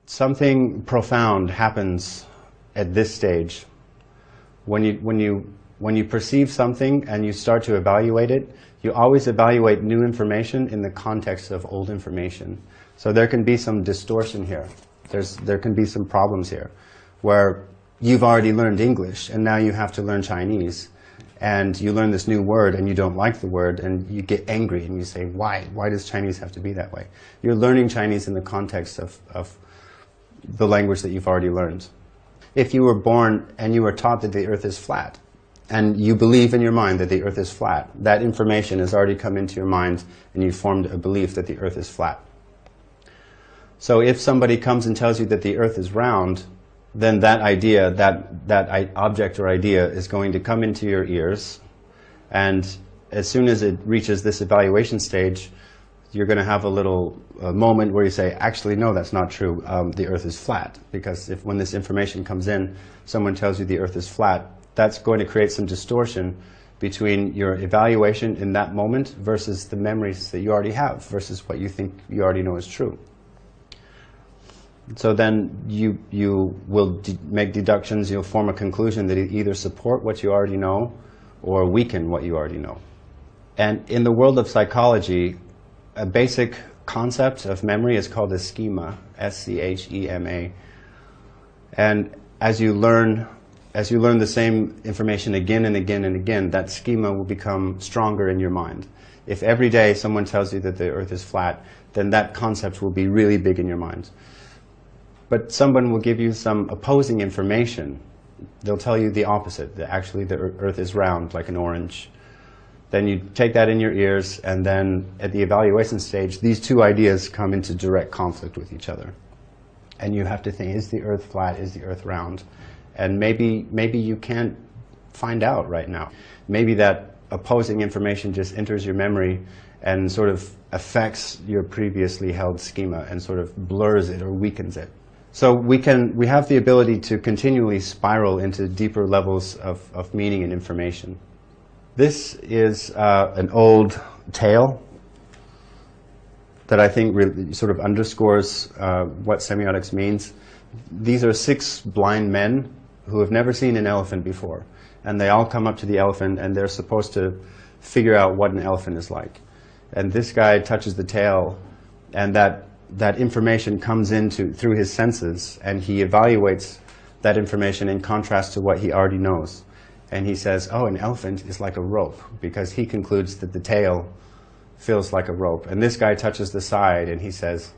Something profound happens at this stage. When you perceive something and you start to evaluate it, you always evaluate new information in the context of old information. So there can be some distortion here. There can be some problems here, where you've already learned English and now you have to learn Chinese. And you learn this new word and you don't like the word and you get angry and you say, why? Why does Chinese have to be that way? You're learning Chinese in the context of the language that you've already learned. If you were born and you were taught that the earth is flat, and you believe in your mind that the earth is flat, that information has already come into your mind and you formed a belief that the earth is flat. So if somebody comes and tells you that the earth is round, then that idea, that object or idea is going to come into your ears, and as soon as it reaches this evaluation stage, you're going to have a little moment where you say, actually, no, that's not true. The earth is flat. Because when this information comes in, someone tells you the earth is flat, that's going to create some distortion between your evaluation in that moment versus the memories that you already have, versus what you think you already know is true. So then you will make deductions, you'll form a conclusion that either support what you already know or weaken what you already know. And in the world of psychology, a basic concept of memory is called a schema, S-C-H-E-M-A. And as you learn the same information again and again and again, that schema will become stronger in your mind. If every day someone tells you that the earth is flat, then that concept will be really big in your mind. But someone will give you some opposing information. They'll tell you the opposite, that actually the earth is round like an orange. Then you take that in your ears, and then at the evaluation stage, these two ideas come into direct conflict with each other. And you have to think, is the earth flat, is the earth round? And maybe you can't find out right now. Maybe that opposing information just enters your memory and sort of affects your previously held schema and sort of blurs it or weakens it. So we have the ability to continually spiral into deeper levels of meaning and information. This is an old tale that I think really sort of underscores what semiotics means. These are 6 blind men who have never seen an elephant before. And they all come up to the elephant and they're supposed to figure out what an elephant is like. And this guy touches the tail, and that information comes through his senses, and he evaluates that information in contrast to what he already knows. And he says, oh, an elephant is like a rope, because he concludes that the tail feels like a rope. And this guy touches the side and he says,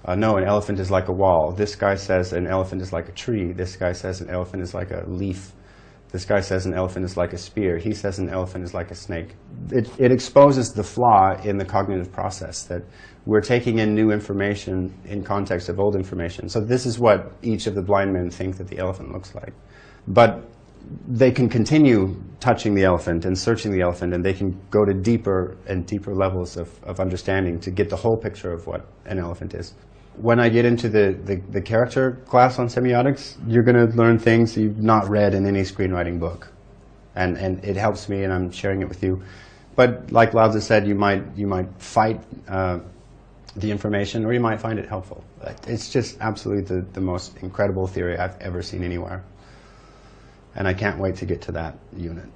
no, an elephant is like a wall. This guy says an elephant is like a tree. This guy says an elephant is like a leaf. This guy says an elephant is like a spear. He says an elephant is like a snake. It exposes the flaw in the cognitive process, that we're taking in new information in context of old information. So this is what each of the blind men think that the elephant looks like. But they can continue touching the elephant and searching the elephant, and they can go to deeper and deeper levels of understanding to get the whole picture of what an elephant is. When I get into the character class on semiotics, you're going to learn things you've not read in any screenwriting book. And it helps me, and I'm sharing it with you. But like Lao Tzu said, you might fight the information, or you might find it helpful. It's just absolutely the most incredible theory I've ever seen anywhere. And I can't wait to get to that unit.